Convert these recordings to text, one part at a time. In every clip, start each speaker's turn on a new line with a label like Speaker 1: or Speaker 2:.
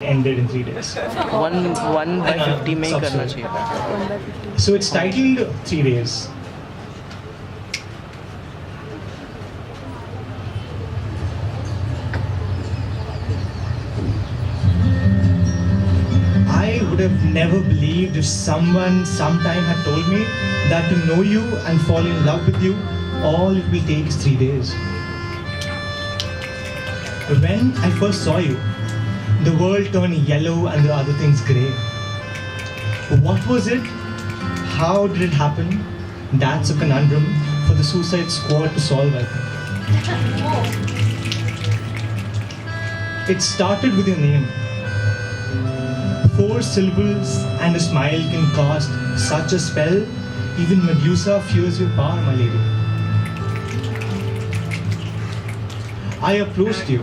Speaker 1: ended in 3 days.
Speaker 2: 1/50 में ही करना चाहिए.
Speaker 1: So it's titled 3 Days. I would have never believed if someone sometime had told me that to know you and fall in love with you, all it will take is 3 days. When I first saw you, the world turned yellow and the other things grey. What was it? How did it happen? That's a conundrum for the Suicide Squad to solve, I think. It started with your name. 4 syllables and a smile can cast such a spell. Even Medusa fears your power, my lady. I approached you,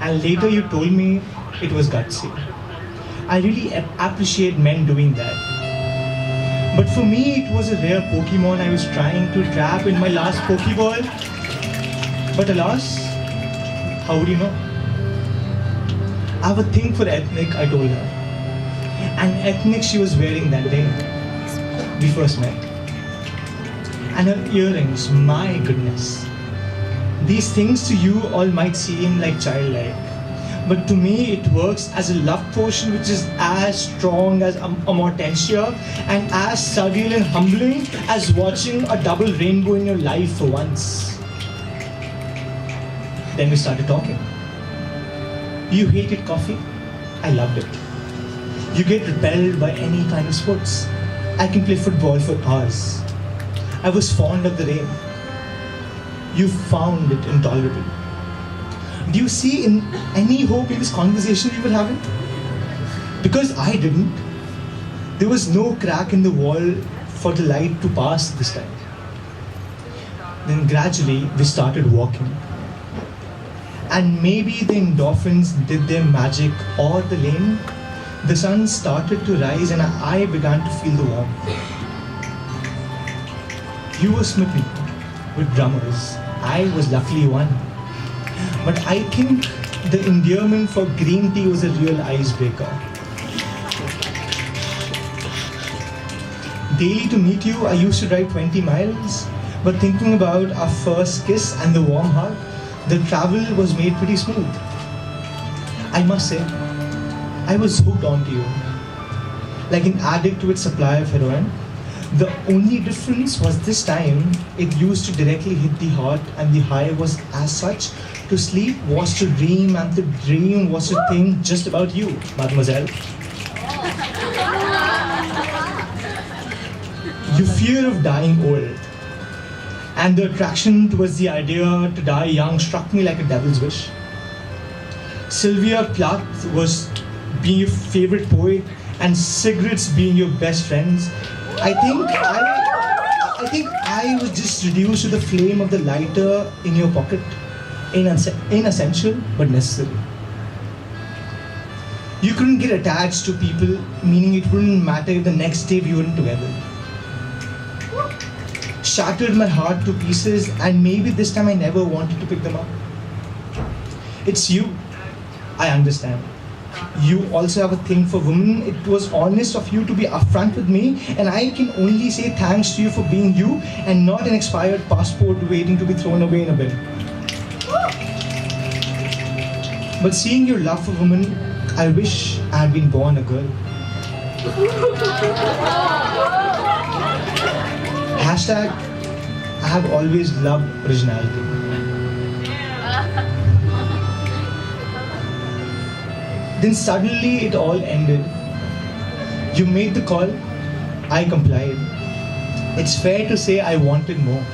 Speaker 1: and later you told me it was gutsy. I really appreciate men doing that. But for me, it was a rare Pokemon I was trying to trap in my last Pokeball. But alas, how would you know? I have a thing for ethnic, I told her. And ethnic she was wearing that day we first met. And her earrings, my goodness. These things to you all might seem like childlike, but to me it works as a love potion which is as strong as a Mortensia and as surreal and humbling as watching a double rainbow in your life for once. Then we started talking. You hated coffee. I loved it. You get repelled by any kind of sports. I can play football for hours. I was fond of the rain. You found it intolerable. Do you see any hope in this conversation we were having? Because I didn't. There was no crack in the wall for the light to pass this time. Then gradually we started walking. And maybe the endorphins did their magic, or the lane. The sun started to rise and I began to feel the warmth. You were smitten with drummers. I was luckily one. But I think the endearment for green tea was a real icebreaker. Daily to meet you, I used to drive 20 miles. But thinking about our first kiss and the warm hug, the travel was made pretty smooth. I must say, I was hooked onto you. Like an addict to its supply of heroin. The only difference was this time, it used to directly hit the heart and the high was as such. To sleep was to dream and to dream was to think just about you, mademoiselle. You fear of dying old. And the attraction towards the idea to die young struck me like a devil's wish. Sylvia Plath was being your favorite poet and cigarettes being your best friends. I think I was just reduced to the flame of the lighter in your pocket. Inessential but necessary. You couldn't get attached to people, meaning it wouldn't matter if the next day we weren't together. Shattered my heart to pieces, and maybe this time I never wanted to pick them up. It's you. I understand. You also have a thing for women. It was honest of you to be upfront with me, and I can only say thanks to you for being you and not an expired passport waiting to be thrown away in a bin. But seeing your love for women, I wish I had been born a girl. Hashtag, I have always loved originality. Then suddenly it all ended. You made the call, I complied. It's fair to say I wanted more.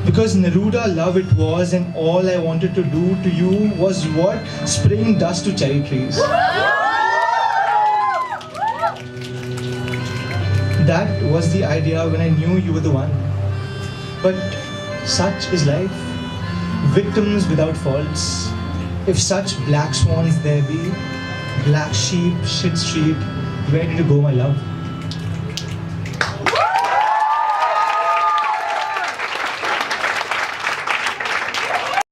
Speaker 1: Because Neruda love it was, and all I wanted to do to you was what spring does to cherry trees. That was the idea when I knew you were the one. But such is life. Victims without faults. If such black swans there be, black sheep, shit street, where did you go, my love?